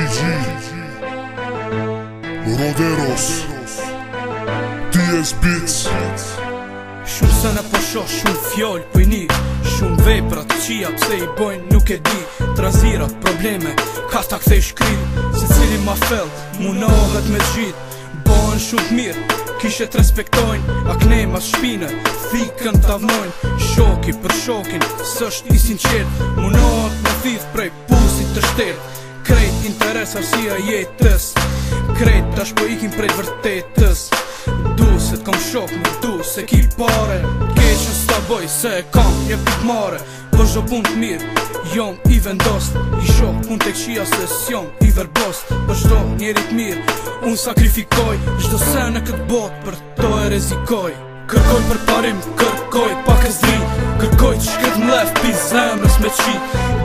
TG Roderos TS Beats. Shumë se në po shoh, shumë fjall pëjni, shumë veprat qia pse i bojnë nuk e di. Tranzirat, probleme, ka ta kthej shkri, se cili ma fell, munohet me gjit. Bojnë shumë mirë, kishet respektojnë, akne mas shpine, thikën t'avnojnë. Shoki për shokin, s'është i sinqert, munohet me thith prej pusit të shtert. Krejt interes arsia jetës, krejt tash po ikim prej vërtetës. Du se t'kom shok, më du se ki pare, keqën s'ta boj se kam një pikmare. Po zho pun t'mirë, jom i vendost, i shok pun t'e këshia se s'jom i verbost. Po shto njerit mirë, unë sakrifikoj, çdo se në këtë bot për to e rezikoj. Kërkoj për parim, kërkoj pak e zri, kërkoj që shket m'lef pi zemrës me qi.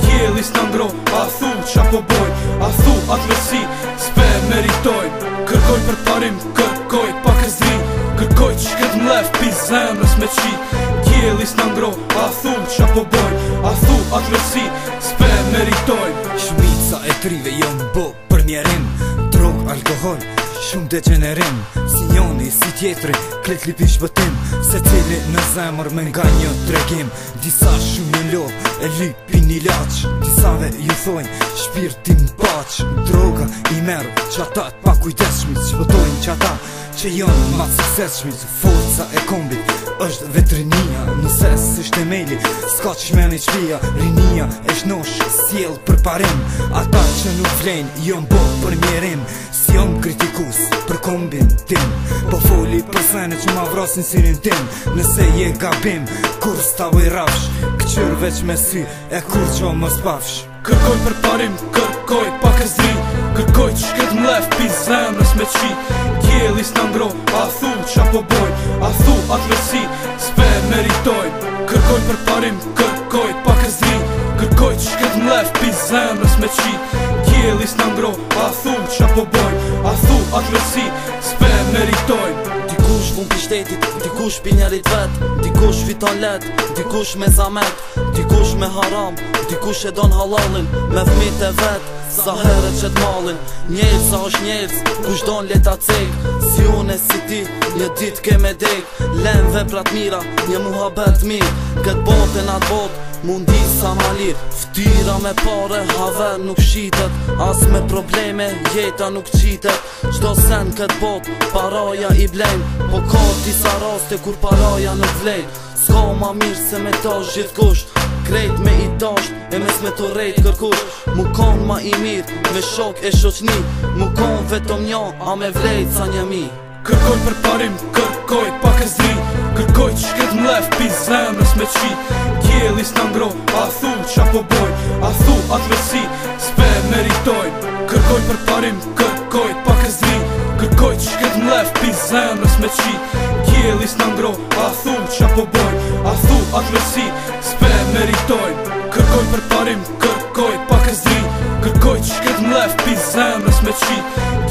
Djeli s'na ngro, a thu qa po boj, a thu atë lësi, s'pe meritoj. Kërkoj për parim, kërkoj pak e zri, kërkoj që shket m'lef pi zemrës me qi. Djeli s'na ngro, a thu qa po boj, a thu atë lësi, s'pe meritoj. Shumica e trive jonë bo për mjerim, drog, alkohol, shumë degenerim. Si njoni, si tjetri, klet lipi shpëtim, se cili në zemër me nga një tregim. Disa shumë një lo, e lipi një laq, disave ju thojnë, shpirtin paq. Droga i merë, qatat pa kujdeshmit, shpëtojnë qata që jonë ma sukseshmit. Forca e kombit është vetrinia, nëse s'është e meli, s'ka që shmeni qpia. Rinia e shnosh, s'jell për parim, ata që nuk vlenj, jonë bo për mjerim. Si jom kritikus për kombin tim, po foli për sene që ma vrasin sinin tim. Nëse je gabim, kur s'ta boj rafsh, këqyr veç me sy, e kur qo mos pafsh. Kërkoj për parim, kërkoj pak e zri, kërkoj që shket m'lef pi zemrës me qi. Djeli s'na ngro, a thu qa po boj, a thu atë lësi, s'pe meritoj. Kërkoj për parim, kërkoj pak e zri, kërkoj që shket m'lef pi zemrës me qi. Djeli s'na ngro, a thu qa po boj, a thu atë lësi, s'pe meritoj. Dikush vun pi shtetit, dikush pi njerit vet, dikush fiton let, dikush me zamet, dikush me haram, dikush e don halalin, me fmit e vet, sa herët që t'malin. Njerës sa është njerës, kush don leta cek, si une si ti, një dit ke me dek. Len veprat mira, një muhabet mirë, këtë botë e natë botë, mundi sa ma lirë. Ftyra me pare, haver nuk shitet, as me probleme, jeta nuk qitet. Qdo sen këtë botë, paraja i blejnë, po ka disa raste kur paraja nuk vlejnë. S'ka ma mirë se me tash gjithkush, krejt me i tasht, e mes me të rejt kërkush. Mu kon ma i mirë, me shok e shoqni, mu kon vetëm nja, a me vlejt sa një mi. Kërkoj për parim, kërkoj pak e zri, kërkoj që shket m'lef pi zemrës me qi. Djeli s'na ngro, a thu qa po boj, a thu atë lësi, s'pe meritoj. Kërkoj për parim, kërkoj pak e zri, kërkoj që shket m'lef pi zemrës me qi. Djeli s'na ngro, a thu qa po boj, a thu atë lësi, s'pe meritoj. Kërkoj për parim, kërkoj pak e zri, kërkoj që shket m'lef pi zemrës me qi.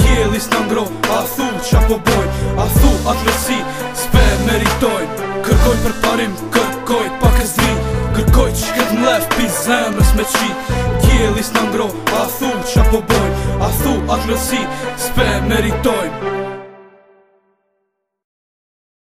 Djeli s'na ngro, a thu qa po boj, a thu atë lësi, s'pe meritoj. Kërkoj për parim, kërkoj pak e zri, kërkoj që shket m'lef pi zemrës me qi. Djeli s'na ngro, a thu qa po boj, a thu atë lësi, s'pe meritoj.